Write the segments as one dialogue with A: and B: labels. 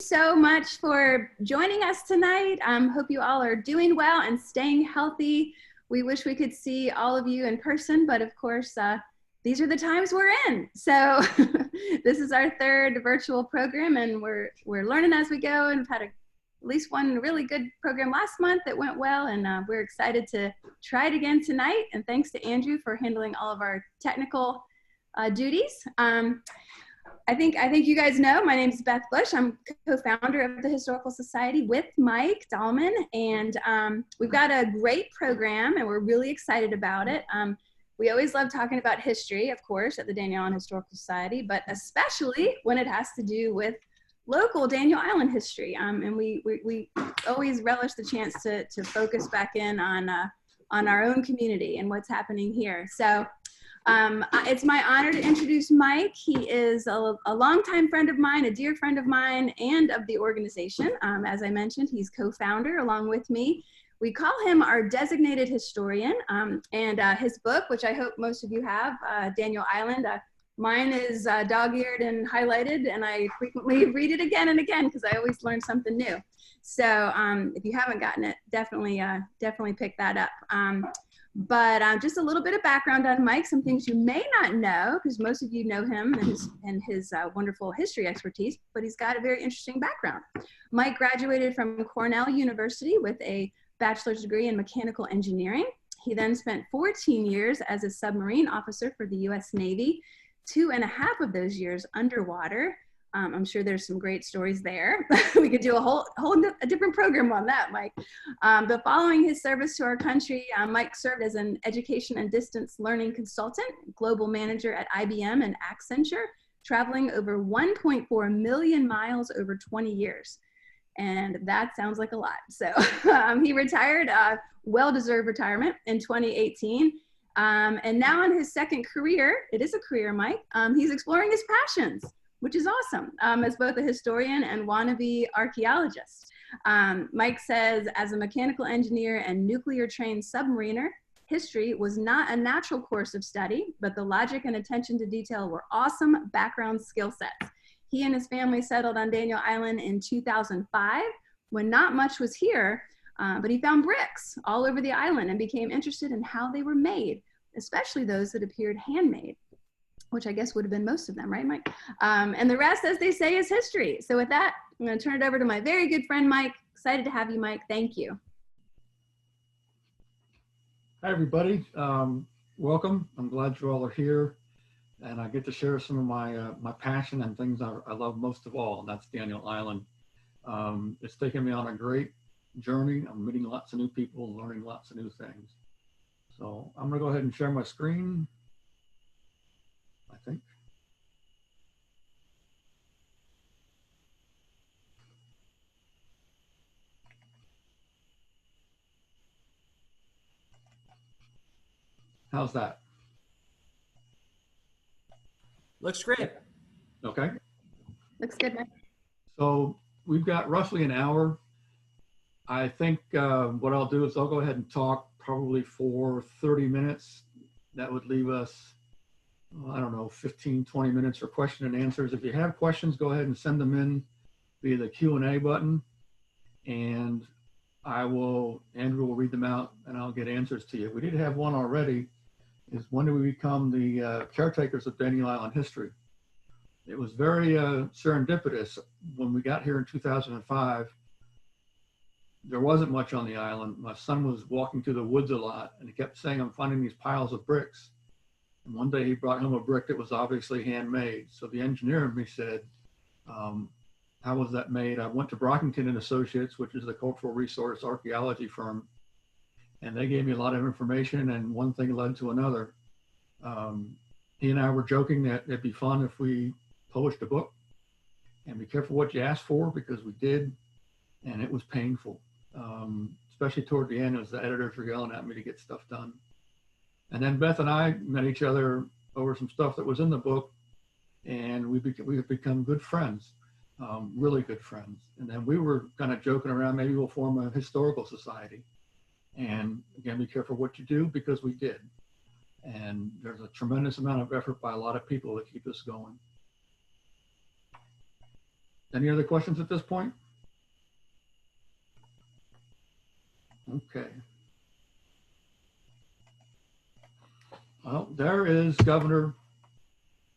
A: So much for joining us tonight. Hope you all are doing well and staying healthy. We wish we could see all of you in person, but of course, these are the times we're in. So this is our third virtual program, and we're learning as we go, and we've had at least one really good program last month that went well, and we're excited to try it again tonight. And thanks to Andrew for handling all of our technical duties. I think you guys know my name is Beth Bush. I'm co-founder of the Historical Society with Mike Dahlman, and we've got a great program, and we're really excited about it. We always love talking about history, of course, at the Daniel Island Historical Society, but especially when it has to do with local Daniel Island history. And we always relish the chance to focus back in on our own community and what's happening here. So it's my honor to introduce Mike. He is a longtime friend of mine, a dear friend of mine, and of the organization. As I mentioned, he's co-founder along with me. We call him our designated historian, and his book, which I hope most of you have, Daniel Island. Mine is dog-eared and highlighted, and I frequently read it again and again because I always learn something new. So if you haven't gotten it, definitely pick that up. But just a little bit of background on Mike, some things you may not know, because most of you know him and his wonderful history expertise, but he's got a very interesting background. Mike graduated from Cornell University with a bachelor's degree in mechanical engineering. He then spent 14 years as a submarine officer for the US Navy, 2.5 of those years underwater. I'm sure there's some great stories there. We could do a different program on that, Mike. But following his service to our country, Mike served as an education and distance learning consultant, global manager at IBM and Accenture, traveling over 1.4 million miles over 20 years. And that sounds like a lot. So he retired, well-deserved retirement in 2018. And now in his second career, it is a career, Mike, he's exploring his passions, which is awesome, as both a historian and wannabe archaeologist. Mike says, as a mechanical engineer and nuclear trained submariner, history was not a natural course of study, but the logic and attention to detail were awesome background skill sets. He and his family settled on Daniel Island in 2005 when not much was here, but he found bricks all over the island and became interested in how they were made, especially those that appeared handmade, which I guess would have been most of them, right, Mike? And the rest, as they say, is history. So with that, I'm gonna turn it over to my very good friend, Mike. Excited to have you, Mike. Thank you.
B: Hi, everybody. Welcome. I'm glad you all are here. And I get to share some of my passion and things I love most of all, and that's Daniel Island. It's taken me on a great journey. I'm meeting lots of new people, learning lots of new things. So I'm gonna go ahead and share my screen, I think. How's that?
C: Looks great.
B: Okay.
A: Looks good, Mike.
B: So we've got roughly an hour. I think what I'll do is I'll go ahead and talk probably for 30 minutes. That would leave us, I don't know, 15, 20 minutes for question and answers. If you have questions, go ahead and send them in via the Q&A button, and Andrew will read them out and I'll get answers to you. We did have one already, is when do we become the caretakers of Daniel Island history? It was very serendipitous. When we got here in 2005, there wasn't much on the island. My son was walking through the woods a lot, and he kept saying, I'm finding these piles of bricks. And one day he brought home a brick that was obviously handmade. So the engineer in me said, how was that made? I went to Brockington and Associates, which is the cultural resource archaeology firm, and they gave me a lot of information, and one thing led to another. He and I were joking that it'd be fun if we published a book, and be careful what you ask for, because we did, and it was painful. Especially toward the end, as the editors were yelling at me to get stuff done. And then Beth and I met each other over some stuff that was in the book, and we have become good friends, really good friends. And then we were kind of joking around, maybe we'll form a historical society. And again, be careful what you do, because we did. And there's a tremendous amount of effort by a lot of people to keep us going. Any other questions at this point? Okay. Well, there is Governor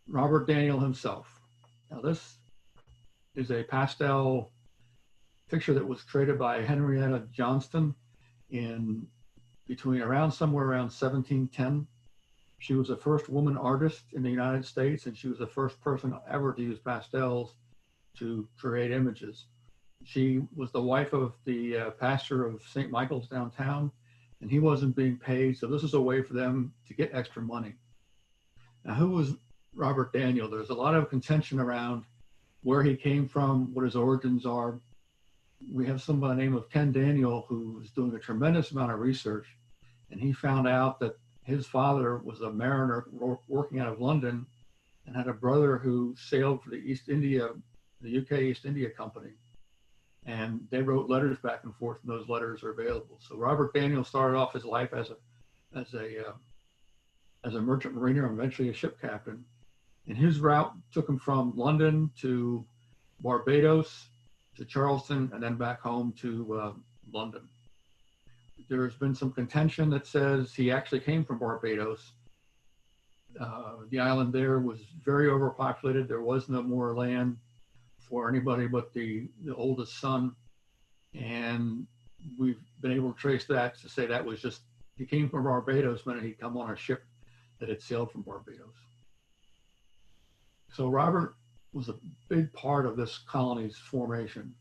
B: Robert Daniel himself. Now this is a pastel picture that was created by Henrietta Johnston in somewhere around 1710. She was the first woman artist in the United States, and she was the first person ever to use pastels to create images. She was the wife of the pastor of St. Michael's downtown, and he wasn't being paid, so this is a way for them to get extra money. Now, who was Robert Daniel? There's a lot of contention around where he came from, what his origins are. We have someone by the name of Ken Daniel who was doing a tremendous amount of research, and he found out that his father was a mariner working out of London and had a brother who sailed for the UK East India Company. And they wrote letters back and forth, and those letters are available. So Robert Daniel started off his life as a merchant mariner and eventually a ship captain. And his route took him from London to Barbados, to Charleston, and then back home to London. There's been some contention that says he actually came from Barbados. The island there was very overpopulated. There was no more land for anybody but the oldest son. And we've been able to trace that to say that was just, he came from Barbados when he'd come on a ship that had sailed from Barbados. So Robert was a big part of this colony's formation.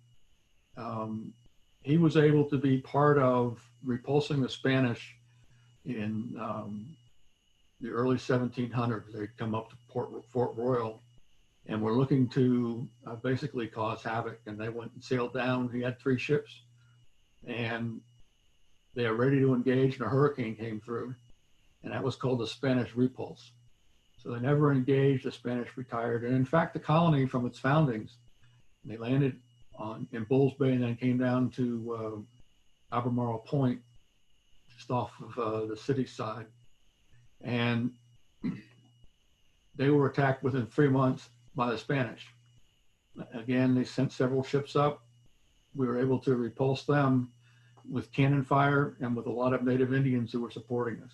B: He was able to be part of repulsing the Spanish in the early 1700s. They'd come up to Fort Royal and were looking to basically cause havoc. And they went and sailed down. He had 3 ships, and they were ready to engage, and a hurricane came through, and that was called the Spanish Repulse. So they never engaged. The Spanish retired. And in fact, the colony from its foundings, they landed in Bulls Bay and then came down to Albemarle Point, just off of the city side. And they were attacked within 3 months by the Spanish. Again, they sent several ships up. We were able to repulse them with cannon fire and with a lot of native Indians who were supporting us.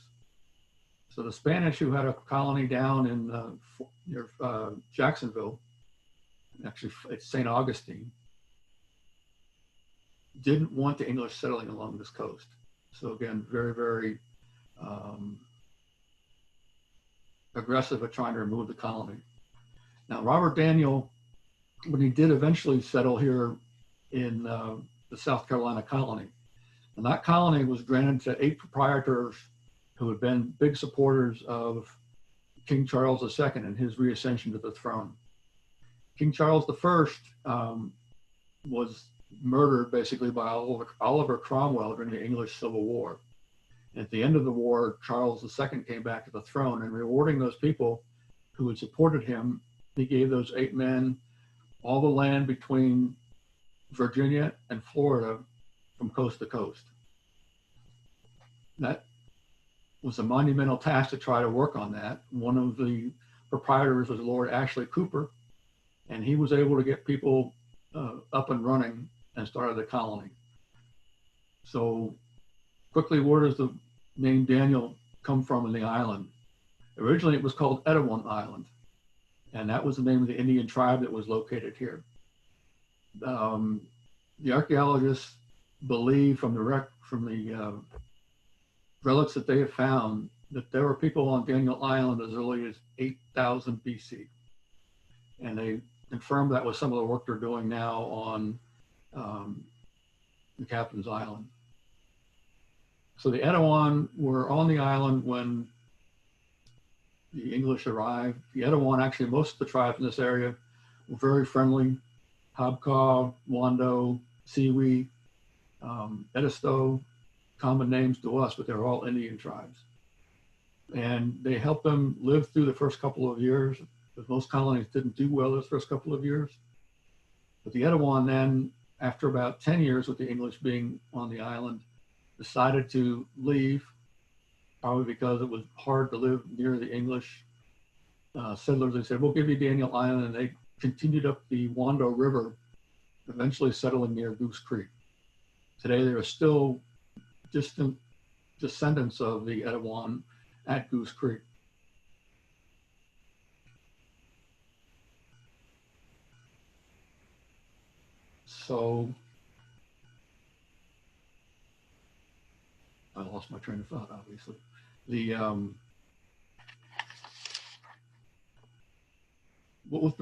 B: So the Spanish, who had a colony down in near Jacksonville, actually it's St. Augustine, didn't want the English settling along this coast. So again, very, very aggressive at trying to remove the colony. Now, Robert Daniel, when he did eventually settle here in the South Carolina colony, and that colony was granted to 8 proprietors who had been big supporters of King Charles II and his reascension to the throne. King Charles I was murdered basically by Oliver Cromwell during the English Civil War. And at the end of the war, Charles II came back to the throne, and rewarding those people who had supported him, he gave those 8 men all the land between Virginia and Florida from coast to coast. That was a monumental task to try to work on that. One of the proprietors was Lord Ashley Cooper, and he was able to get people up and running and started the colony. So quickly, where does the name Daniel come from in the island? Originally, it was called Etowah Island, and that was the name of the Indian tribe that was located here. The archaeologists believe from the relics that they have found that there were people on Daniel Island as early as 8,000 BC. And they confirmed that with some of the work they're doing now on the Captain's Island. So the Etowah were on the island when the English arrived. The Etowah, actually, most of the tribes in this area were very friendly. Hobcaw, Wando, Siwi, Edisto, common names to us, but they're all Indian tribes. And they helped them live through the first couple of years, because most colonies didn't do well those first couple of years. But the Etowah then, after about 10 years with the English being on the island, decided to leave, probably because it was hard to live near the English settlers. They said, we'll give you Daniel Island, and they continued up the Wando River eventually settling near Goose Creek. Today, there are still distant descendants of the Etowah at Goose Creek. So I lost my train of thought, obviously. What was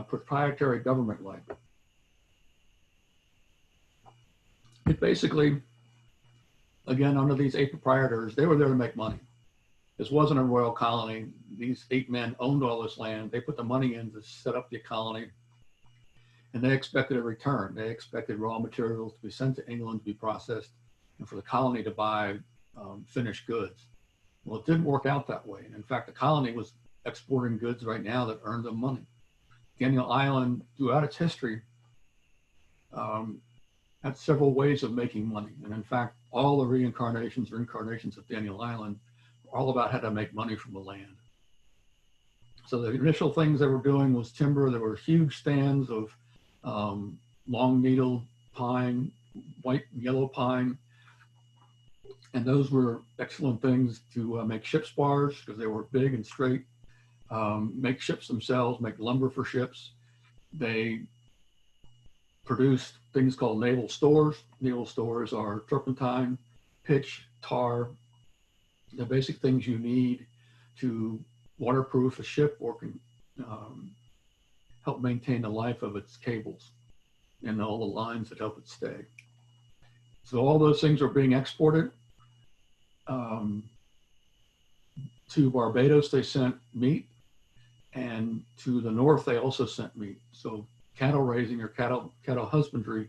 B: proprietary government like? It basically, again, under these 8 proprietors, they were there to make money. This wasn't a royal colony. These 8 men owned all this land. They put the money in to set up the colony, and they expected a return. They expected raw materials to be sent to England to be processed and for the colony to buy finished goods. Well, it didn't work out that way. And in fact, the colony was exporting goods right now that earned them money. Daniel Island, throughout its history, had several ways of making money. And in fact, all the reincarnations or incarnations of Daniel Island were all about how to make money from the land. So the initial things they were doing was timber. There were huge stands of long needle pine, white and yellow pine. And those were excellent things to make ship spars because they were big and straight, make ships themselves, make lumber for ships. They produced things called naval stores. Naval stores are turpentine, pitch, tar, the basic things you need to waterproof a ship or can help maintain the life of its cables and all the lines that help it stay. So all those things are being exported. To Barbados, they sent meat, and to the north, they also sent meat. So cattle raising or cattle husbandry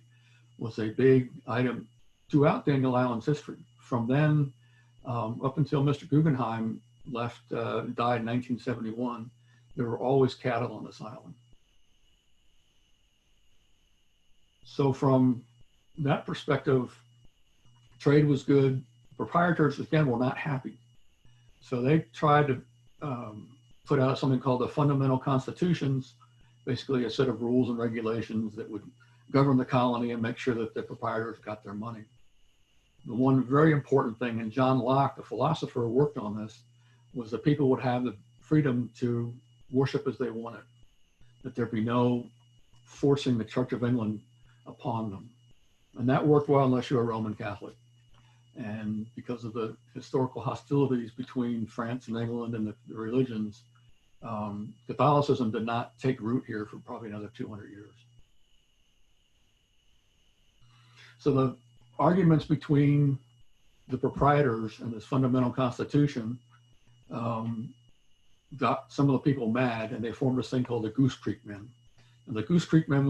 B: was a big item throughout Daniel Island's history. From then up until Mr. Guggenheim left, died in 1971, there were always cattle on this island. So from that perspective, trade was good. Proprietors, again, were not happy. So they tried to put out something called the Fundamental Constitutions, basically a set of rules and regulations that would govern the colony and make sure that the proprietors got their money. The one very important thing, and John Locke, the philosopher, worked on this, was that people would have the freedom to worship as they wanted, that there be no forcing the Church of England upon them. And that worked well unless you're a Roman Catholic. And because of the historical hostilities between France and England and the religions, Catholicism did not take root here for probably another 200 years. So the arguments between the proprietors and this fundamental constitution got some of the people mad, and they formed this thing called the Goose Creek Men. And the Goose Creek Men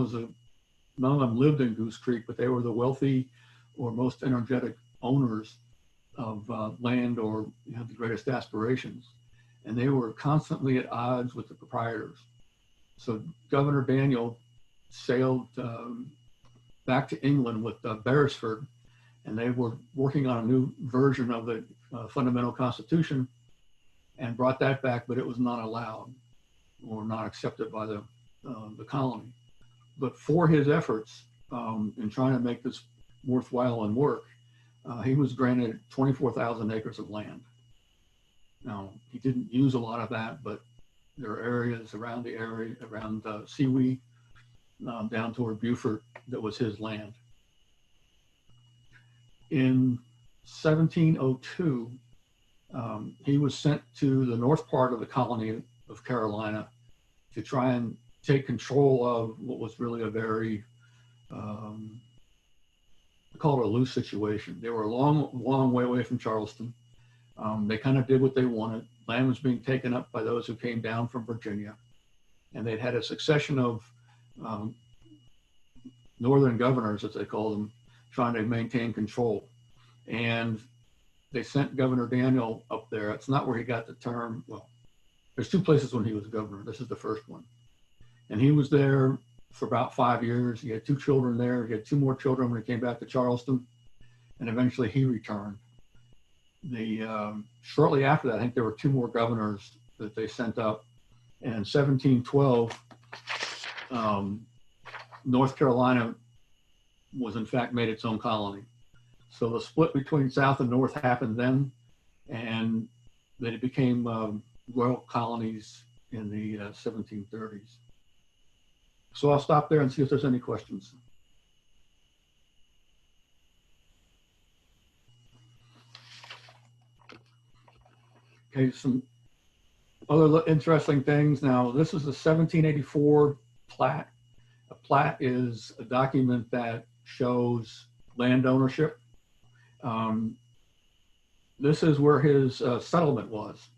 B: none of them lived in Goose Creek, but they were the wealthy or most energetic owners of land or had the greatest aspirations. And they were constantly at odds with the proprietors. So Governor Daniel sailed back to England with Beresford, and they were working on a new version of the fundamental constitution and brought that back, but it was not allowed or not accepted by the colony. But for his efforts in trying to make this worthwhile and work, he was granted 24,000 acres of land. Now, he didn't use a lot of that, but there are areas around Seawee, down toward Beaufort, that was his land. In 1702, he was sent to the north part of the colony of Carolina to try and take control of what was really a very, I call it a loose situation. They were a long way away from Charleston. They kind of did what they wanted. Land was being taken up by those who came down from Virginia. And they'd had a succession of northern governors, as they call them, trying to maintain control. And they sent Governor Daniel up there. It's not where he got the term. Well, there's 2 places when he was governor. This is the first one. And he was there for about 5 years. He had 2 children there. He had 2 more children when he came back to Charleston. And eventually he returned. Shortly after that, I think there were 2 more governors that they sent up. And in 1712, North Carolina was in fact made its own colony. So the split between South and North happened then, and then it became royal colonies in the 1730s. So I'll stop there and see if there's any questions. Okay, some other interesting things. Now, this is a 1784 plat. A plat is a document that shows land ownership. This is where his settlement was.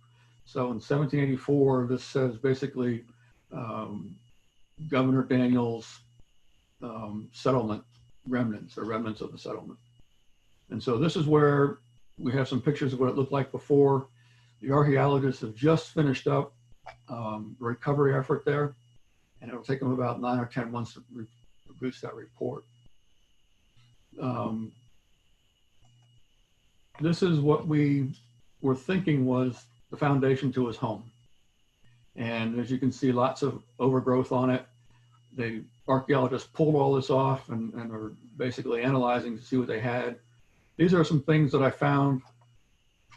B: So in 1784, this says basically Governor Daniel's settlement remnants, or remnants of the settlement. And so this is where we have some pictures of what it looked like before. The archaeologists have just finished up a recovery effort there, and it'll take them about 9 or 10 months to produce that report. This is what we were thinking was the foundation to his home. And as you can see, lots of overgrowth on it. The archaeologists pulled all this off and are basically analyzing to see what they had. These are some things that I found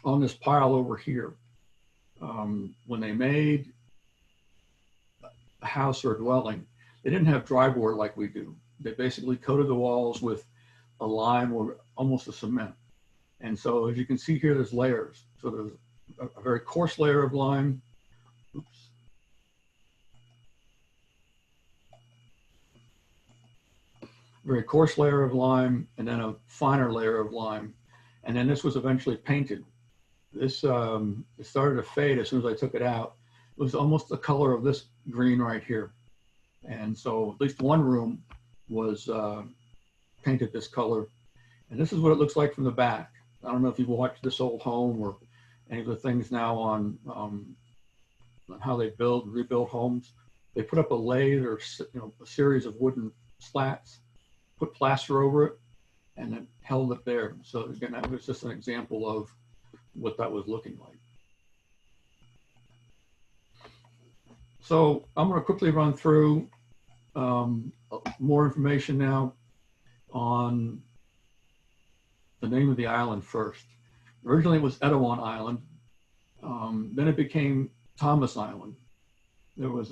B: on this pile over here. When they made a house or a dwelling, they didn't have dryboard like we do. They basically coated the walls with a lime or almost a cement. And so as you can see here, there's layers. So there's a very coarse layer of lime. Oops. Very coarse layer of lime, and then a finer layer of lime. And then this was eventually painted. This it started to fade as soon as I took it out. It was almost the color of this green right here. And so at least one room was painted this color. And this is what it looks like from the back. I don't know if you've watched This Old Home or any of the things now on how they build and rebuild homes. They put up a lathe or a series of wooden slats, put plaster over it, and then held it there. So again, that was just an example of what that was looking like. So I'm going to quickly run through more information now on the name of the island first. Originally it was Etowah Island. Then it became Thomas Island. There was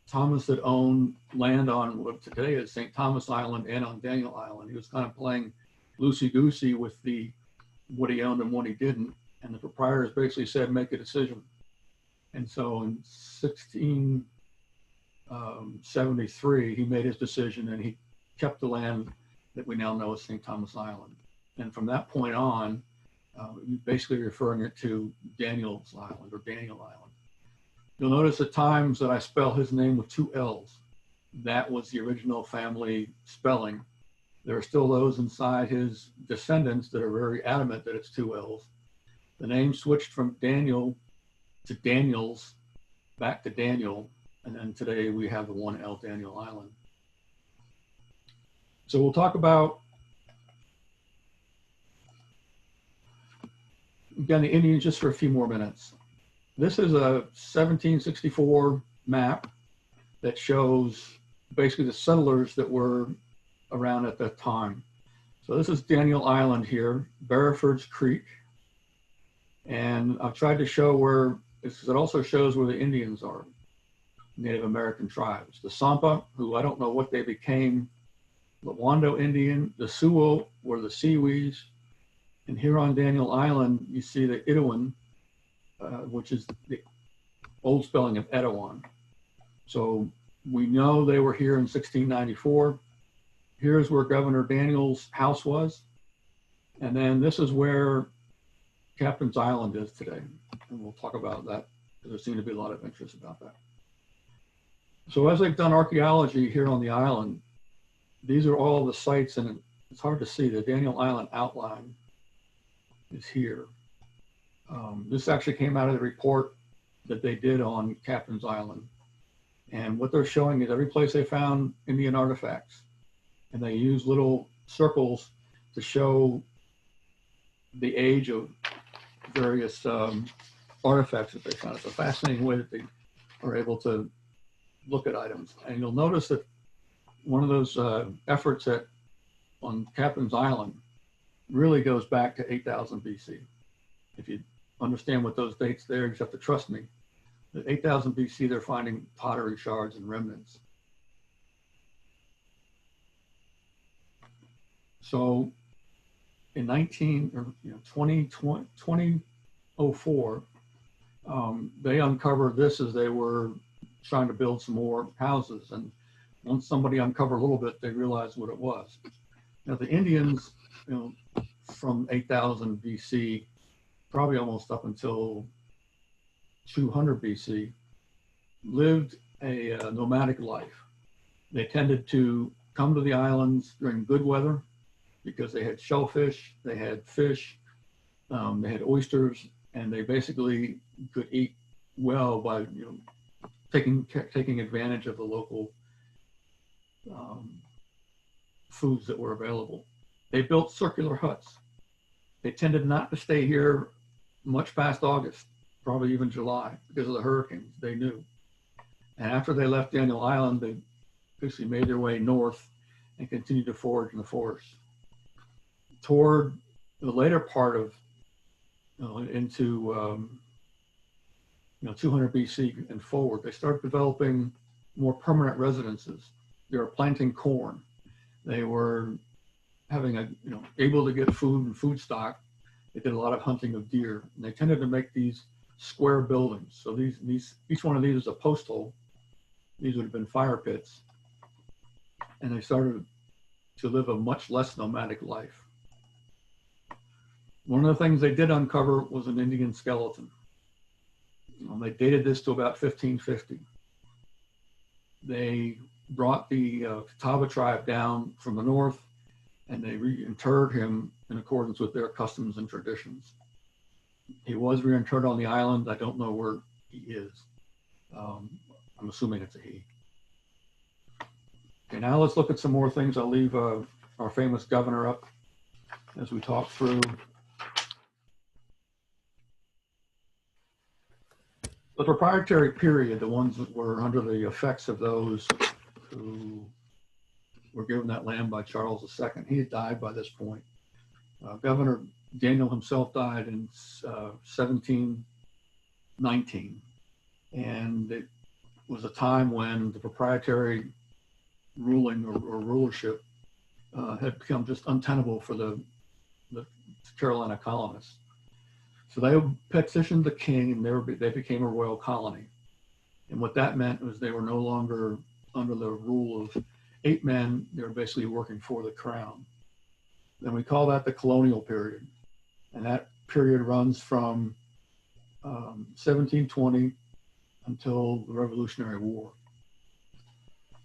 B: Thomas that owned land on what today is St. Thomas Island and on Daniel Island. He was kind of playing loosey-goosey with what he owned and what he didn't. And the proprietors basically said, make a decision. And so in 1673, he made his decision and he kept the land that we now know as St. Thomas Island. And from that point on, basically referring it to Daniel's Island or Daniel Island. You'll notice at times that I spell his name with 2 L's. That was the original family spelling. There are still those inside his descendants that are very adamant that it's 2 L's. The name switched from Daniel to Daniels, back to Daniel, and then today we have the 1 L, Daniel Island. So we'll talk about, again, the Indians just for a few more minutes. This is a 1764 map that shows basically the settlers that were around at that time. So this is Daniel Island here, Barrowford's Creek. And I've tried to show where, it also shows where the Indians are, Native American tribes. The Sampa, who I don't know what they became, the Wando Indian, the Sioux were the Siwis. And here on Daniel Island, you see the Itawan, which is the old spelling of Etowah. So we know they were here in 1694. Here's where Governor Daniel's house was. And then this is where Captain's Island is today. And we'll talk about that because there seems to be a lot of interest about that. So as they've done archaeology here on the island, these are all the sites, and it's hard to see. The Daniel Island outline is here. This actually came out of the report that they did on Captain's Island. And what they're showing is every place they found Indian artifacts. And they use little circles to show the age of various artifacts that they found. It's a fascinating way that they are able to look at items. And you'll notice that one of those efforts on Captain's Island really goes back to 8,000 BC. If you understand what those dates there, you just have to trust me. At 8,000 BC, they're finding pottery shards and remnants. So in 2004, they uncovered this as they were trying to build some more houses. And once somebody uncovered a little bit, they realized what it was. Now the Indians, from 8,000 BC, probably almost up until 200 BC, lived a nomadic life. They tended to come to the islands during good weather because they had shellfish, they had fish, they had oysters, and they basically could eat well by taking advantage of the local foods that were available. They built circular huts. They tended not to stay here much past August, probably even July, because of the hurricanes, they knew. And after they left Daniel Island, they basically made their way north and continued to forage in the forest. Toward the later part of, into 200 BC and forward, they started developing more permanent residences. They were planting corn. They were having able to get food and food stock. They did a lot of hunting of deer, and they tended to make these square buildings. So each one of these is a post hole. These would have been fire pits. And they started to live a much less nomadic life. One of the things they did uncover was an Indian skeleton. They dated this to about 1550. They brought the Catawba tribe down from the north, and they reinterred him in accordance with their customs and traditions. He was reinterred on the island. I don't know where he is. I'm assuming it's a he. Okay, now let's look at some more things. I'll leave our famous governor up as we talk through. The proprietary period, the ones that were under the effects of those who were given that land by Charles II, he had died by this point. Governor Daniel himself died in 1719, and it was a time when the proprietary ruling or rulership had become just untenable for the Carolina colonists. So they petitioned the king, and they became a royal colony. And what that meant was they were no longer under the rule of 8 men. They were basically working for the crown. Then we call that the colonial period. And that period runs from 1720 until the Revolutionary War.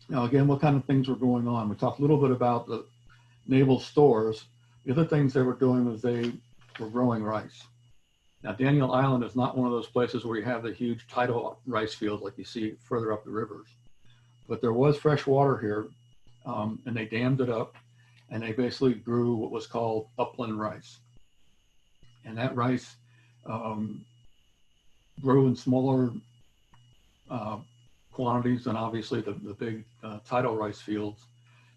B: Now, again, what kind of things were going on? We talked a little bit about the naval stores. The other things they were doing was they were growing rice. Now, Daniel Island is not one of those places where you have the huge tidal rice fields like you see further up the rivers. But there was fresh water here, and they dammed it up, and they basically grew what was called upland rice. And that rice grew in smaller quantities than obviously the big tidal rice fields,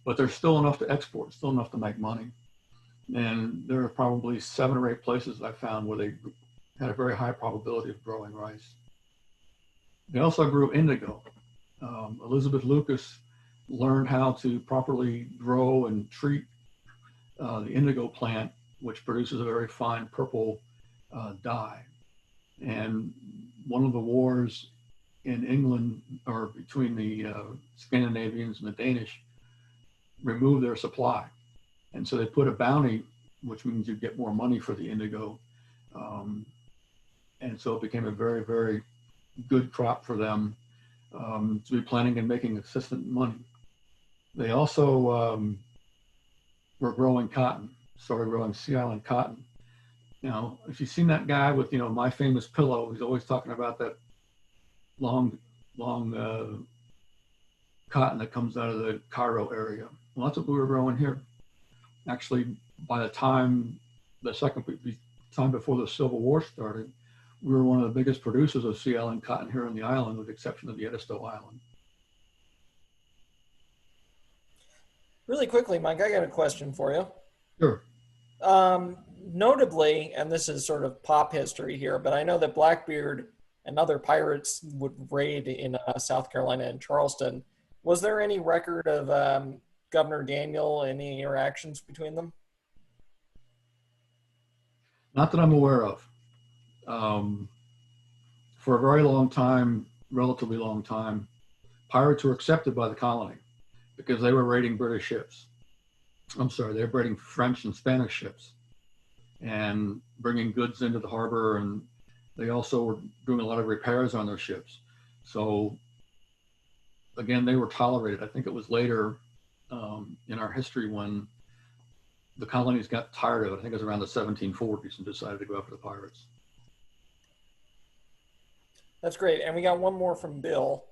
B: but there's still enough to export, still enough to make money. And there are probably 7 or 8 places I found where they had a very high probability of growing rice. They also grew indigo. Elizabeth Lucas learned how to properly grow and treat the indigo plant, which produces a very fine purple dye. And one of the wars in England, or between the Scandinavians and the Danish, removed their supply. And so they put a bounty, which means you get more money for the indigo. And so it became a very, very good crop for them to be planting and making consistent money. They also were growing cotton, started growing Sea Island cotton. Now, if you've seen that guy with, My Famous Pillow, he's always talking about that long cotton that comes out of the Cairo area. Well, that's what we were growing here. Actually, by the time before the Civil War started, we were one of the biggest producers of Sea Island cotton here on the island, with the exception of the Edisto Island.
C: Really quickly, Mike, I got a question for you.
B: Sure.
C: Notably, and this is sort of pop history here, but I know that Blackbeard and other pirates would raid in South Carolina and Charleston. Was there any record of Governor Daniel, any interactions between them?
B: Not that I'm aware of. Um, for a very long time, relatively long time, pirates were accepted by the colony because they were raiding British ships. I'm sorry, they were raiding French and Spanish ships and bringing goods into the harbor. And they also were doing a lot of repairs on their ships. So again, they were tolerated. I think it was later in our history when the colonies got tired of it. I think it was around the 1740s and decided to go after the pirates.
C: That's great. And we got one more from Bill.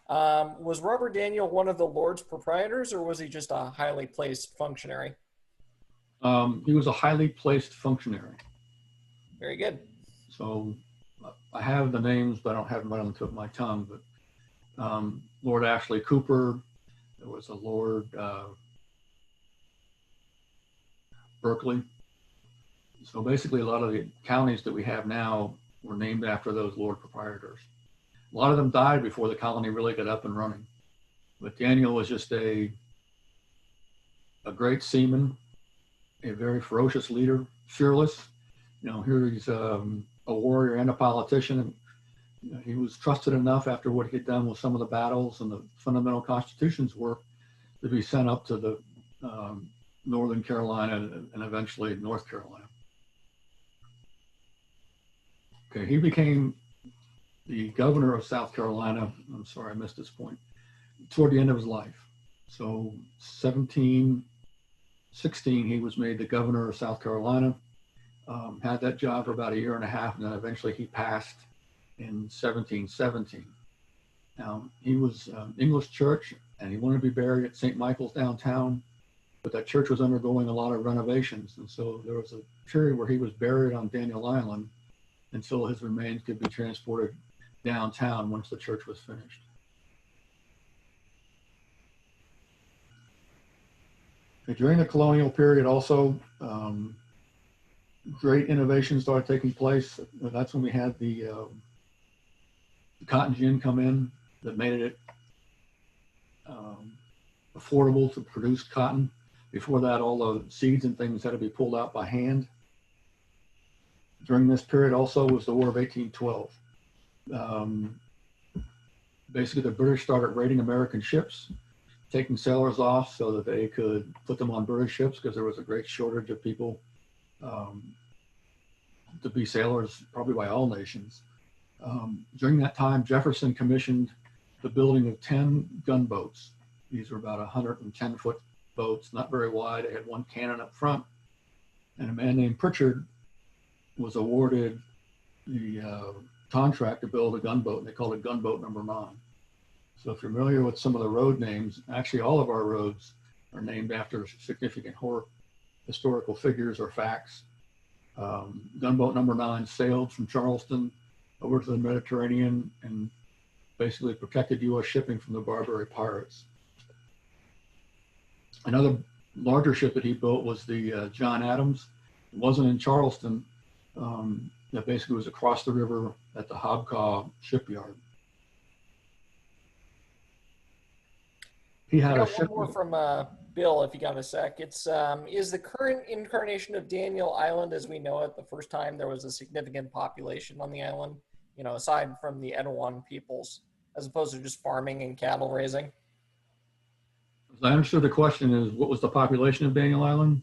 C: Was Robert Daniel one of the Lord's proprietors, or was he just a highly placed functionary?
B: He was a highly placed functionary.
C: Very good.
B: So I have the names, but I don't have them right on the tip of my tongue. But Lord Ashley Cooper, there was a Lord Berkeley. So basically, a lot of the counties that we have now were named after those Lord proprietors. A lot of them died before the colony really got up and running. But Daniel was just a great seaman, a very ferocious leader, fearless. You know, here he's a warrior and a politician. And, you know, he was trusted enough after what he had done with some of the battles and the fundamental constitutions work to be sent up to the Northern Carolina and eventually North Carolina. Okay, he became the governor of South Carolina. I'm sorry, I missed this point. Toward the end of his life. So 1716, he was made the governor of South Carolina. Had that job for about a year and a half, and then eventually he passed in 1717. Now, he was English church, and he wanted to be buried at St. Michael's downtown, but that church was undergoing a lot of renovations. And so there was a period where he was buried on Daniel Island until his remains could be transported downtown once the church was finished. During the colonial period also, great innovations started taking place. That's when we had the cotton gin come in that made it affordable to produce cotton. Before that, all the seeds and things had to be pulled out by hand. During this period also was the War of 1812. Basically, the British started raiding American ships, taking sailors off so that they could put them on British ships because there was a great shortage of people to be sailors, probably by all nations. During that time, Jefferson commissioned the building of 10 gunboats. These were about 110-foot boats, not very wide. They had one cannon up front. And a man named Pritchard was awarded the contract to build a gunboat, and they called it gunboat number 9. So if you're familiar with some of the road names, actually all of our roads are named after significant historical figures or facts. Gunboat number 9 sailed from Charleston over to the Mediterranean and basically protected U.S. shipping from the Barbary pirates. Another larger ship that he built was the John Adams. It wasn't in Charleston. That basically was across the river at the Hobcaw shipyard. He had a ship.
C: One more from Bill, if you got a sec. It's is the current incarnation of Daniel Island as we know it the first time there was a significant population on the island, you know, aside from the Etowah peoples, as opposed to just farming and cattle raising?
B: As I understood the question is, what was the population of Daniel Island?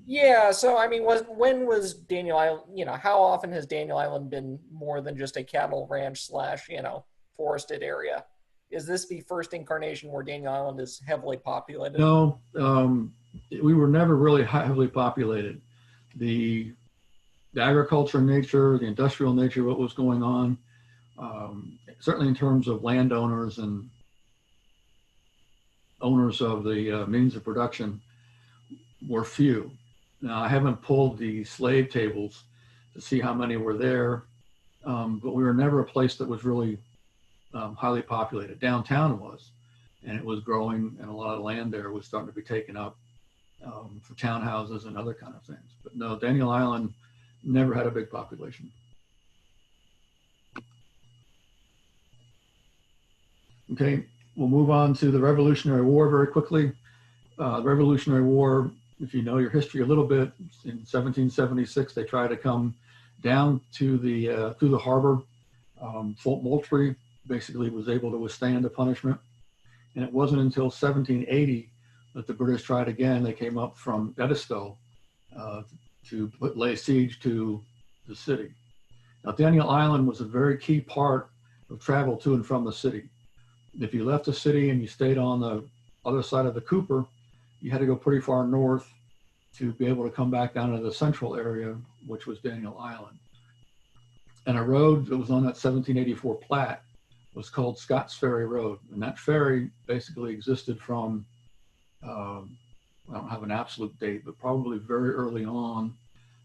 C: Yeah, so I mean, when was Daniel Island, you know, how often has Daniel Island been more than just a cattle ranch / you know, forested area? Is this the first incarnation where Daniel Island is heavily populated?
B: No, we were never really heavily populated. The agriculture nature, the industrial nature of what was going on, certainly in terms of landowners and owners of the means of production, were few. Now, I haven't pulled the slave tables to see how many were there, but we were never a place that was really highly populated. Downtown was, and it was growing, and a lot of land there was starting to be taken up for townhouses and other kind of things. But no, Daniel Island never had a big population. Okay, we'll move on to the Revolutionary War very quickly. The Revolutionary War, if you know your history a little bit, in 1776, they tried to come down to the harbor. Fort Moultrie basically was able to withstand the punishment. And it wasn't until 1780 that the British tried again. They came up from Edisto to lay siege to the city. Now, Daniel Island was a very key part of travel to and from the city. If you left the city and you stayed on the other side of the Cooper, you had to go pretty far north to be able to come back down to the central area, which was Daniel Island. And a road that was on that 1784 plat was called Scott's Ferry Road. And that ferry basically existed from, I don't have an absolute date, but probably very early on,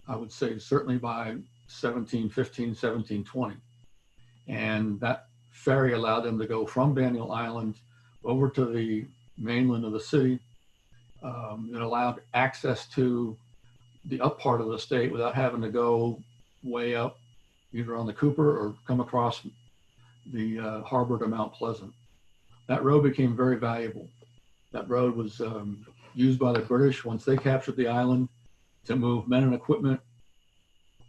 B: I would say certainly by 1715, 1720. And that ferry allowed them to go from Daniel Island over to the mainland of the city. It allowed access to the up part of the state without having to go way up either on the Cooper or come across the harbor to Mount Pleasant. That road became very valuable. That road was used by the British once they captured the island to move men and equipment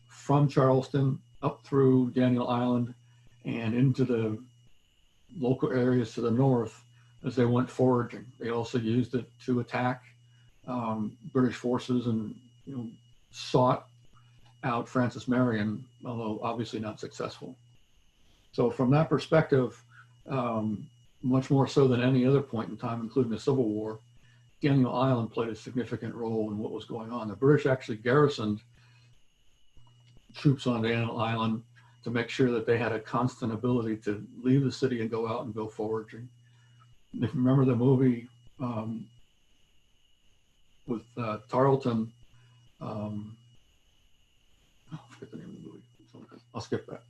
B: from Charleston up through Daniel Island and into the local areas to the north as they went foraging. They also used it to attack British forces and sought out Francis Marion, although obviously not successful. So from that perspective, much more so than any other point in time, including the Civil War, Daniel Island played a significant role in what was going on. The British actually garrisoned troops on Daniel Island to make sure that they had a constant ability to leave the city and go out and go foraging. If you remember the movie with Tarleton, I forget the name of the movie. I'll skip that.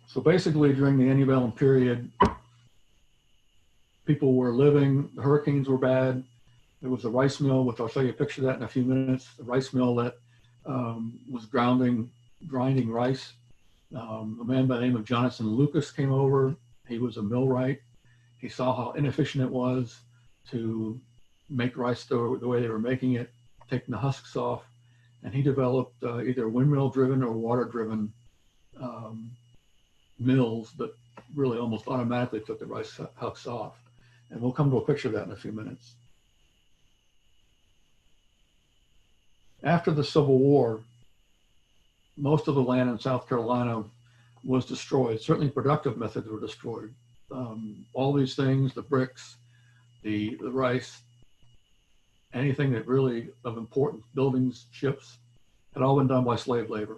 B: So basically during the antebellum period, people were living, the hurricanes were bad. There was a rice mill, which I'll show you a picture of that in a few minutes, the rice mill that was grinding rice. A man by the name of Jonathan Lucas came over. He was a millwright. He saw how inefficient it was to make rice the way they were making it, taking the husks off. And he developed either windmill-driven or water-driven mills that really almost automatically took the rice husks off. And we'll come to a picture of that in a few minutes. After the Civil War, most of the land in South Carolina was destroyed. Certainly productive methods were destroyed. All these things, the bricks, the rice, anything that really of importance, buildings, ships, had all been done by slave labor.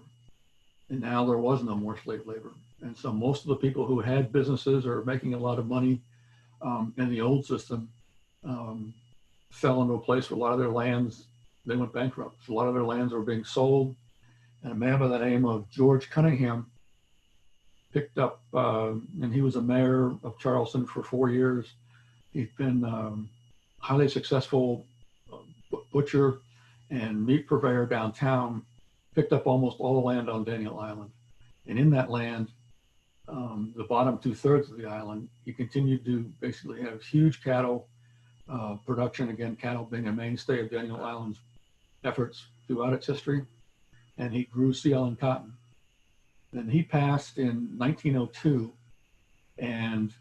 B: And now there was no more slave labor. And so most of the people who had businesses or making a lot of money in the old system fell into a place where a lot of their lands, they went bankrupt. So a lot of their lands were being sold. And a man by the name of George Cunningham picked up, and he was a mayor of Charleston for 4 years. He's been highly successful butcher and meat purveyor downtown, picked up almost all the land on Daniel Island. And in that land, the bottom 2/3 of the island, he continued to basically have huge cattle production, again, cattle being a mainstay of Daniel Island's efforts throughout its history. And he grew sea island cotton. Then he passed in 1902, and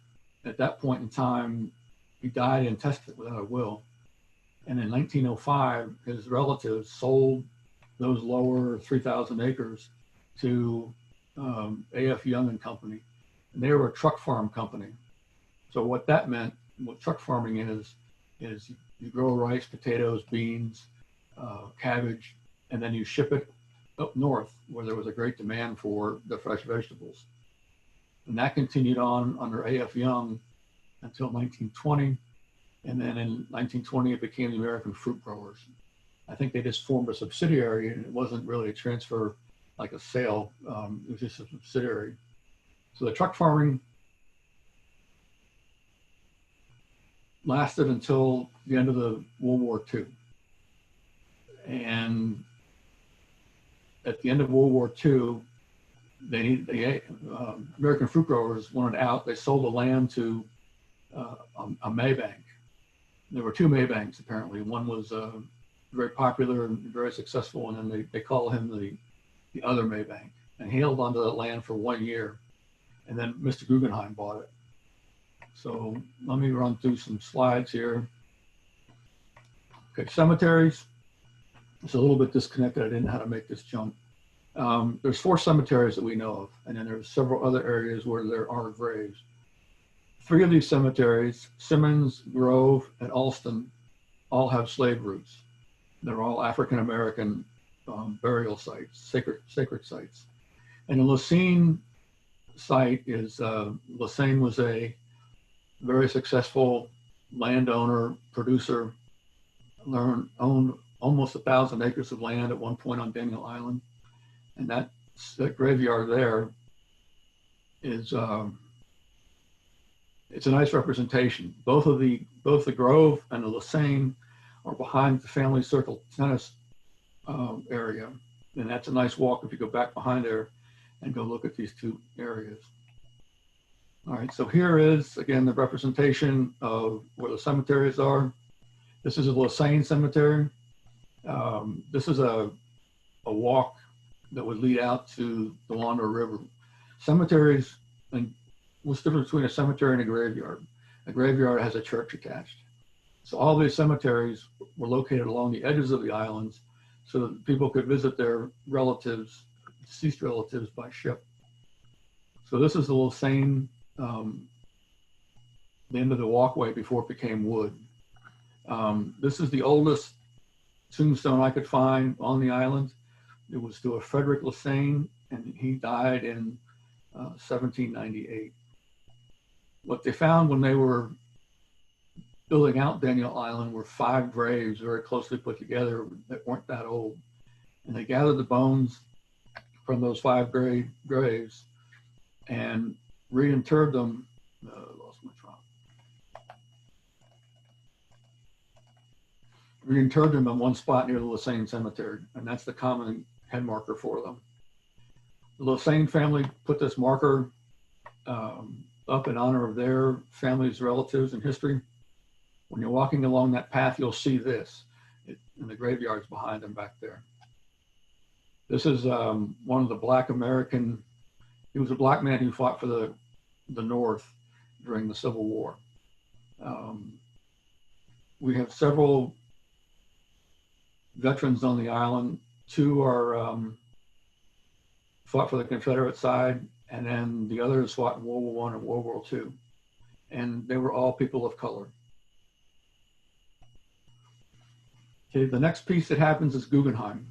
B: at that point in time, he died intestate without a will. And in 1905, his relatives sold those lower 3,000 acres to A.F. Young and Company. And they were a truck farm company. So what that meant, what truck farming is you grow rice, potatoes, beans, cabbage, and then you ship it up north where there was a great demand for the fresh vegetables. And that continued on under A.F. Young until 1920. And then in 1920, it became the American Fruit Growers. I think they just formed a subsidiary, and it wasn't really a transfer like a sale. It was just a subsidiary. So the truck farming lasted until the end of the World War II. And at the end of World War II, American fruit growers wanted out. They sold the land to a Maybank. There were two Maybanks apparently. One was very popular and very successful, and then they call him the other Maybank. And he held onto that land for 1 year, and then Mr. Guggenheim bought it. So let me run through some slides here. Okay, cemeteries. It's a little bit disconnected. I didn't know how to make this jump. There's 4 cemeteries that we know of, and then there's several other areas where there are graves. 3 of these cemeteries, Simmons, Grove, and Alston, all have slave roots. They're all African-American burial sites, sacred sites. And the Lacine site is, Lacine was a very successful landowner, producer, owned almost 1,000 acres of land at one point on Daniel Island. And that graveyard there is, it's a nice representation. Both the Grove and the Lacine are behind the Family Circle tennis area. And that's a nice walk if you go back behind there and go look at these 2 areas. All right, so here is, again, the representation of where the cemeteries are. This is a Lacine cemetery. This is a walk that would lead out to the Laundra River. Cemeteries, and what's the difference between a cemetery and a graveyard? A graveyard has a church attached. So all these cemeteries were located along the edges of the islands so that people could visit their relatives, deceased relatives, by ship. So this is the Lacine, the end of the walkway before it became wood. This is the oldest tombstone I could find on the island. It was to a Frederick Lacine, and he died in 1798. What they found when they were building out Daniel Island were 5 graves very closely put together that weren't that old. And they gathered the bones from those 5 graves and reinterred them. Lost my track. Reinterred them in one spot near the Lacine Cemetery, and that's the common head marker for them. The Lacine family put this marker up in honor of their family's relatives and history. When you're walking along that path, you'll see this, and the graveyard's behind them back there. This is one of the Black American, he was a Black man who fought for the North during the Civil War. We have several veterans on the island. 2 are fought for the Confederate side, and then the others fought in World War I and World War II. And they were all people of color. Okay, the next piece that happens is Guggenheim.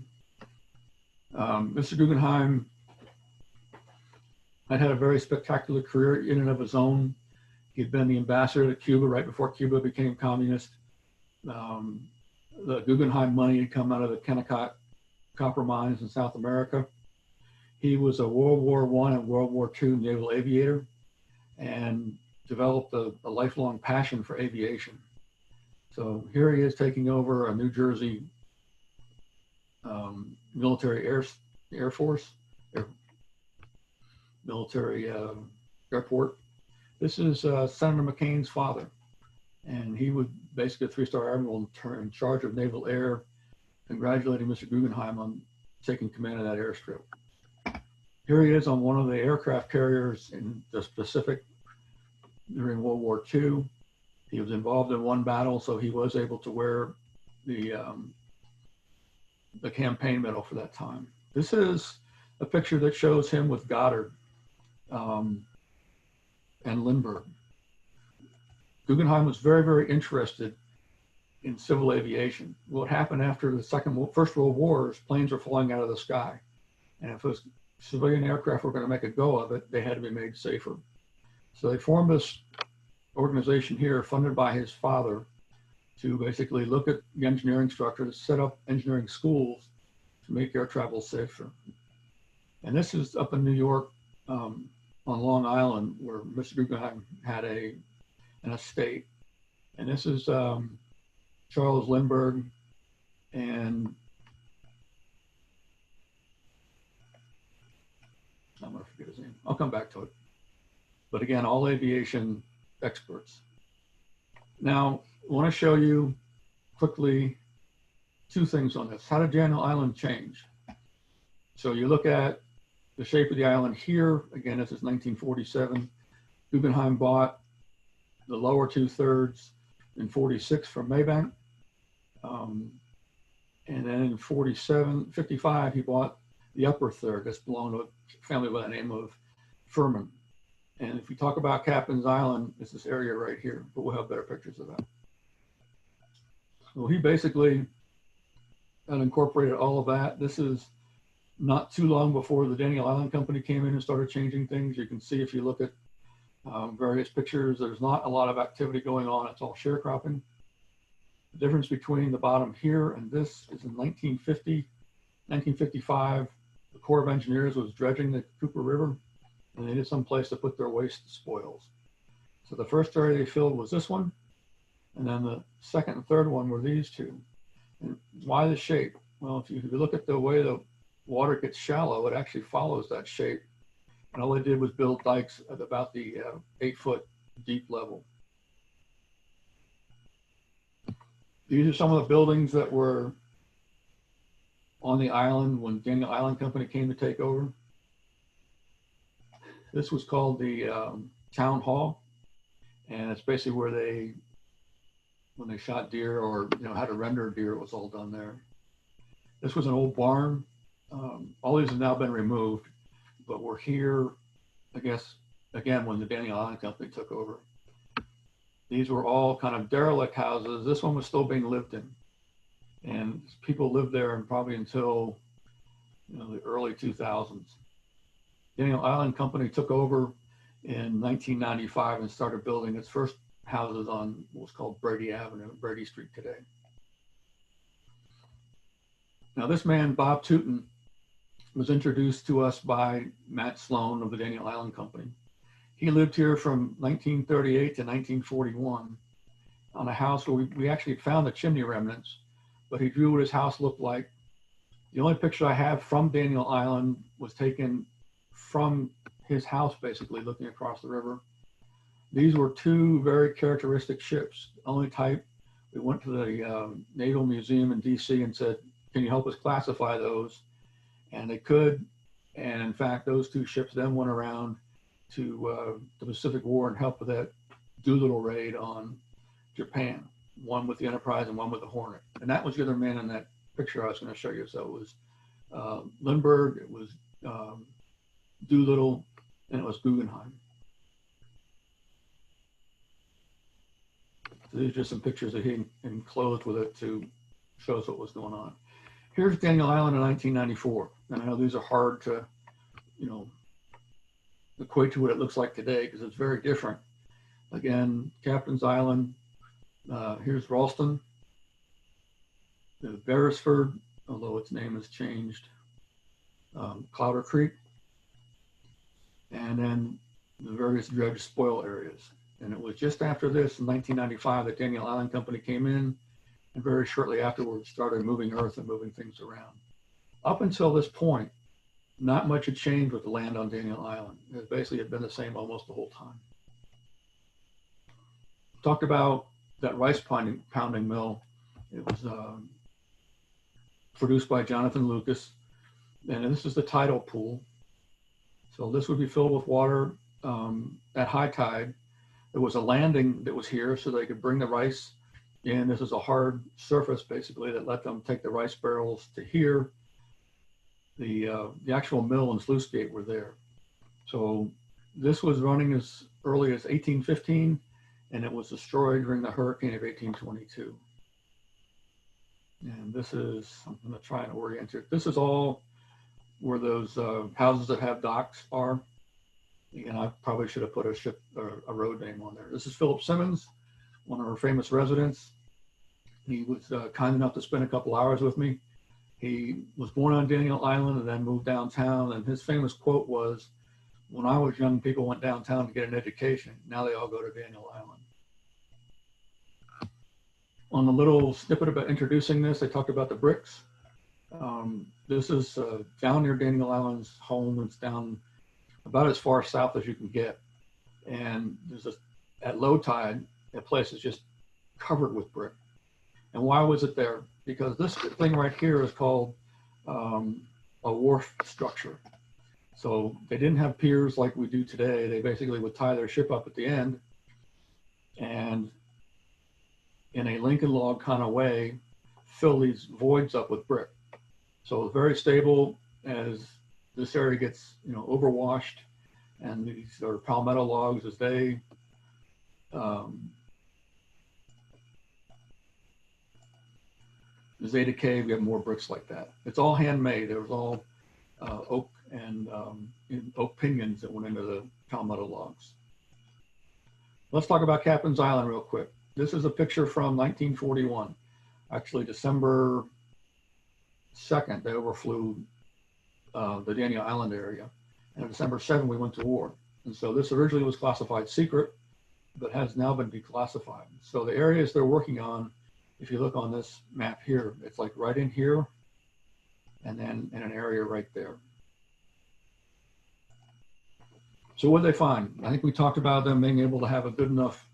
B: Mr. Guggenheim had a very spectacular career in and of his own. He'd been the ambassador to Cuba right before Cuba became communist. The Guggenheim money had come out of the Kennecott copper mines in South America. He was a World War I and World War II naval aviator and developed a lifelong passion for aviation. So here he is taking over a New Jersey military air force, military airport. This is Senator McCain's father, and he was basically a 3-star admiral in charge of naval air, congratulating Mr. Guggenheim on taking command of that airstrip. Here he is on one of the aircraft carriers in the Pacific during World War II. He was involved in one battle, so he was able to wear the campaign medal for that time. This is a picture that shows him with Goddard and Lindbergh. Guggenheim was very, very interested in civil aviation. What happened after the First World War is planes were flying out of the sky. And if those civilian aircraft were going to make a go of it, they had to be made safer. So they formed this organization here funded by his father to basically look at the engineering structures, set up engineering schools to make air travel safer. And this is up in New York, on Long Island where Mr. Guggenheim had an estate. And this is Charles Lindbergh, and I'm going to forget his name. I'll come back to it. But again, all aviation experts. Now, I want to show you quickly two things on this. How did Daniel Island change? So you look at the shape of the island here. Again, this is 1947. Guggenheim bought the lower 2/3 in 46 from Maybank. And then in 55, he bought the upper third. That's belonged to a family by the name of Furman. And if we talk about Captain's Island, it's this area right here, but we'll have better pictures of that. So he basically had incorporated all of that. This is not too long before the Daniel Island Company came in and started changing things. You can see if you look at various pictures, there's not a lot of activity going on. It's all sharecropping. The difference between the bottom here and this is in 1955, the Corps of Engineers was dredging the Cooper River, and they needed some place to put their waste spoils. So the first area they filled was this one, and then the second and third one were these two. And why the shape? Well, if you look at the way the water gets shallow, it actually follows that shape. And all they did was build dikes at about the 8-foot deep level. These are some of the buildings that were on the island when Daniel Island Company came to take over. This was called the town hall, and it's basically where when they shot deer or how to render deer, it was all done there. This was an old barn. All these have now been removed, but we're here, I guess, again, when the Daniel Island Company took over. These were all kind of derelict houses. This one was still being lived in. And people lived there and probably until the early 2000s. Daniel Island Company took over in 1995 and started building its first houses on what's called Brady Avenue, Brady Street today. Now this man, Bob Tootin, was introduced to us by Matt Sloan of the Daniel Island Company. He lived here from 1938 to 1941 on a house where we actually found the chimney remnants, but he drew what his house looked like. The only picture I have from Daniel Island was taken from his house, basically looking across the river. These were two very characteristic ships, only type. We went to the Naval Museum in DC and said, can you help us classify those? And they could. And in fact, those two ships then went around to the Pacific War and helped with that Doolittle raid on Japan, one with the Enterprise and one with the Hornet. And that was the other man in that picture I was going to show you. So it was Lindbergh, it was Doolittle, and it was Guggenheim. So these are just some pictures that he enclosed with it to show us what was going on. Here's Daniel Island in 1994. And I know these are hard to, equate to what it looks like today because it's very different. Again, Captain's Island. Here's Ralston. The Beresford, although its name has changed. Clouder Creek. And then the various dredge spoil areas. And it was just after this, in 1995, that Daniel Island Company came in, and very shortly afterwards started moving earth and moving things around. Up until this point, not much had changed with the land on Daniel Island. It basically had been the same almost the whole time. Talked about that rice pounding mill. It was produced by Jonathan Lucas, and this is the tidal pool. So this would be filled with water at high tide. There was a landing that was here so they could bring the rice in. This is a hard surface basically that let them take the rice barrels to here. The actual mill and sluice gate were there. So this was running as early as 1815, and it was destroyed during the hurricane of 1822. And this is, I'm going to try and orient it. This is all where those houses that have docks are. And I probably should have put a ship or a road name on there. This is Philip Simmons, one of our famous residents. He was kind enough to spend a couple hours with me. He was born on Daniel Island and then moved downtown. And his famous quote was, when I was young, people went downtown to get an education. Now they all go to Daniel Island. On the little snippet about introducing this, they talked about the bricks. This is down near Daniel Island's home. It's down about as far south as you can get. And at low tide, that place is just covered with brick. And why was it there? Because this thing right here is called a wharf structure. So they didn't have piers like we do today. They basically would tie their ship up at the end and in a Lincoln log kind of way, fill these voids up with brick. So it's very stable as this area gets, overwashed, and these are palmetto logs as they decay, we have more bricks like that. It's all handmade. It was all oak and oak pinions that went into the palmetto logs. Let's talk about Captain's Island real quick. This is a picture from 1941. Actually, December 2nd, they overflew the Daniel Island area. And on December 7th, we went to war. And so this originally was classified secret, but has now been declassified. So the areas they're working on, if you look on this map here, it's like right in here, and then in an area right there. So what did they find? I think we talked about them being able to have a good enough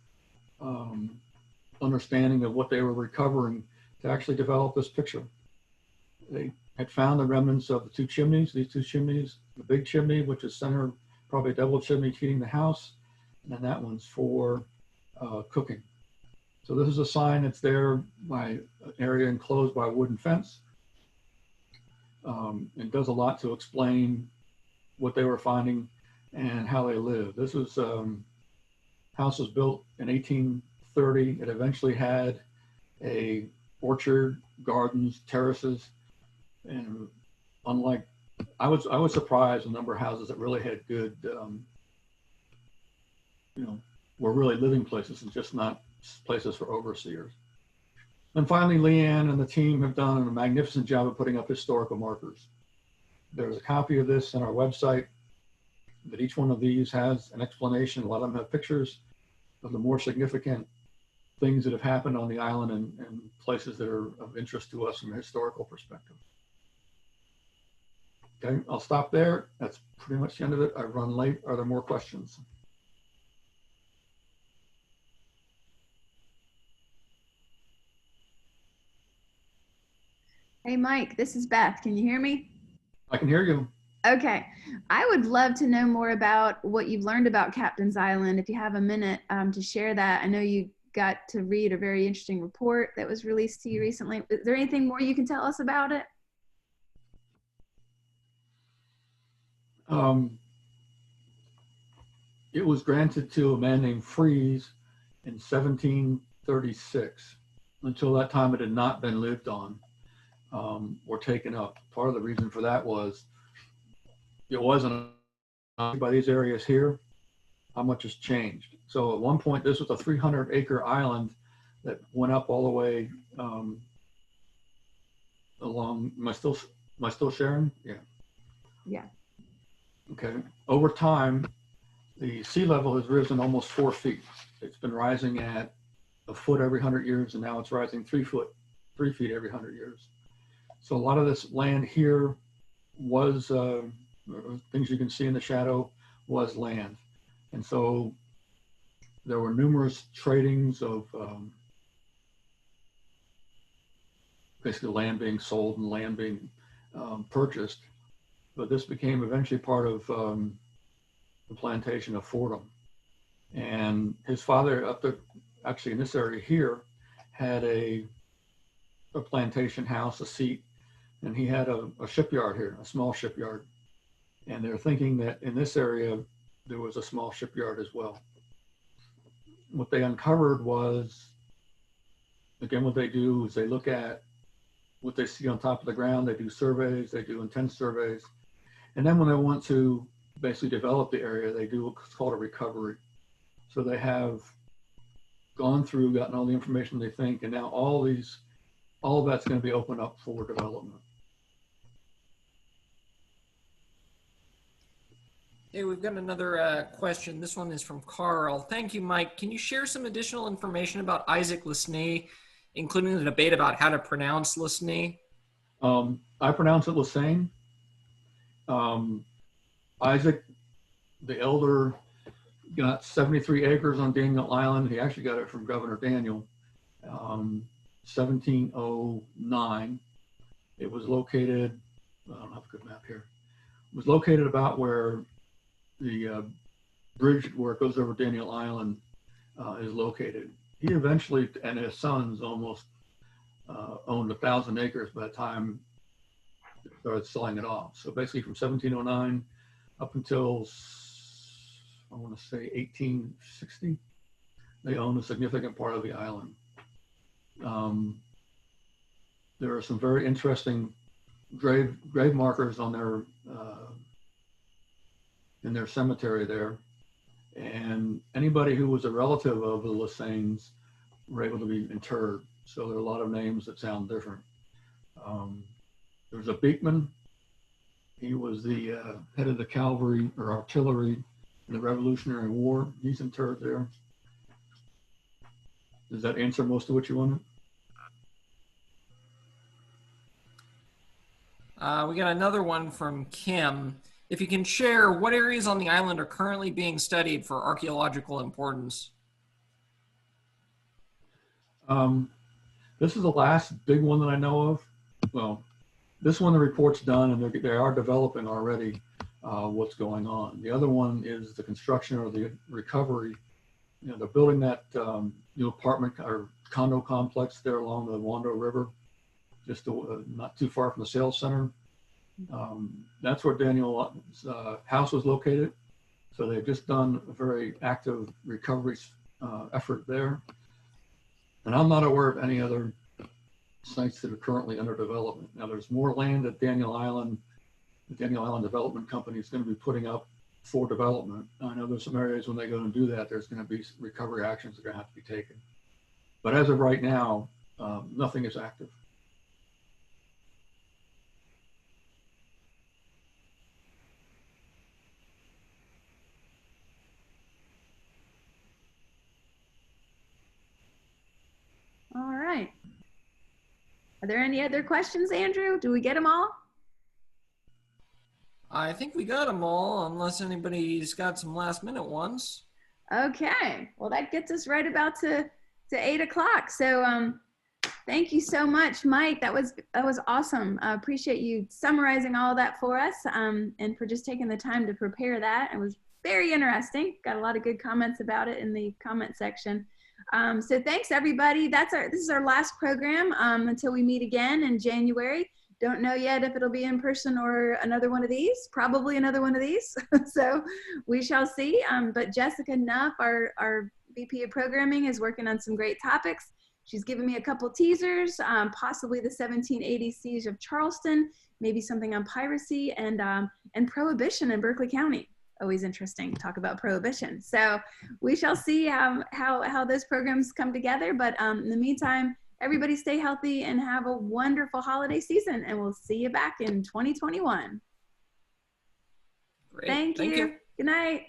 B: understanding of what they were recovering to actually develop this picture. They had found the remnants of the two chimneys, these two chimneys, the big chimney, which is centered, probably a double chimney heating the house, and then that one's for cooking. So this is a sign that's there by an area enclosed by a wooden fence. It does a lot to explain what they were finding and how they lived. This was house was built in 1830. It eventually had a orchard, gardens, terraces, and unlike, I was surprised the number of houses that really had good, were really living places and just not places for overseers. And finally, Leanne and the team have done a magnificent job of putting up historical markers. There's a copy of this on our website, but each one of these has an explanation. A lot of them have pictures of the more significant things that have happened on the island and places that are of interest to us from a historical perspective. Okay, I'll stop there. That's pretty much the end of it. I've run late. Are there more questions?
A: Hey, Mike, this is Beth. Can you hear me?
B: I can hear you.
A: Okay. I would love to know more about what you've learned about Captain's Island. If you have a minute to share that. I know you got to read a very interesting report that was released to you recently. Is there anything more you can tell us about it?
B: It was granted to a man named Fries in 1736. Until that time, it had not been lived on or taken up. Part of the reason for that was it wasn't by these areas here, how much has changed. So at one point, this was a 300-acre island that went up all the way along. Am I still sharing? Yeah.
A: Yeah.
B: Okay. Over time, the sea level has risen almost 4 feet. It's been rising at a foot every 100 years, and now it's rising 3 feet every 100 years. So a lot of this land here was things you can see in the shadow was land. And so there were numerous tradings of basically land being sold and land being purchased. But this became eventually part of the plantation of Fordham. And his father up there, actually in this area here, had a plantation house, a seat, and he had a shipyard here, a small shipyard. And they're thinking that in this area, there was a small shipyard as well. What they uncovered was, again, what they do is they look at what they see on top of the ground. They do surveys, they do intense surveys. And then when they want to basically develop the area, they do what's called a recovery. So they have gone through, gotten all the information they think, and now all of that's going to be opened up for development.
C: Hey, we've got another question. This one is from Carl. Thank you, Mike. Can you share some additional information about Isaac Lesney, including the debate about how to pronounce Lesney?
B: I pronounce it Lesane. Isaac, the elder, got 73 acres on Daniel Island. He actually got it from Governor Daniel, 1709. It was located, I don't have a good map here. It was located about where the bridge where it goes over Daniel Island is located. He eventually, and his sons almost owned 1,000 acres by the time they started selling it off. So basically from 1709 up until, I want to say 1860, they owned a significant part of the island. There are some very interesting grave markers on their in their cemetery there, and anybody who was a relative of the Lesanes were able to be interred. So there are a lot of names that sound different. There's a Beekman. He was the head of the cavalry or artillery in the Revolutionary War. He's interred there. Does that answer most of what you wanted?
C: We got another one from Kim. If you can share, what areas on the island are currently being studied for archaeological importance?
B: This is the last big one that I know of. Well, this one, the report's done, and they are developing already what's going on. The other one is the construction or the recovery. You know, they're building that new apartment or condo complex there along the Wando River, just not too far from the sales center. That's where Daniel's house was located. So they've just done a very active recovery effort there. And I'm not aware of any other sites that are currently under development. Now there's more land at Daniel Island. The Daniel Island Development Company is going to be putting up for development. I know there's some areas when they go and do that, there's going to be recovery actions that are going to have to be taken. But as of right now, nothing is active.
A: All right. Are there any other questions, Andrew? Do we get them all?
C: I think we got them all, unless anybody's got some last minute ones.
A: Okay. Well, that gets us right about to 8 o'clock. So thank you so much, Mike. That was awesome. I appreciate you summarizing all that for us and for just taking the time to prepare that. It was very interesting. Got a lot of good comments about it in the comment section. So thanks everybody. This is our last program until we meet again in January. Don't know yet if it'll be in person or another one of these, probably another one of these. So we shall see. But Jessica Nuff, our VP of programming, is working on some great topics. She's given me a couple teasers, possibly the 1780 siege of Charleston, maybe something on piracy and prohibition in Berkeley County. Always interesting to talk about prohibition. So we shall see how those programs come together. But in the meantime, everybody stay healthy and have a wonderful holiday season. And we'll see you back in 2021.
C: Great.
A: Thank you. Good night.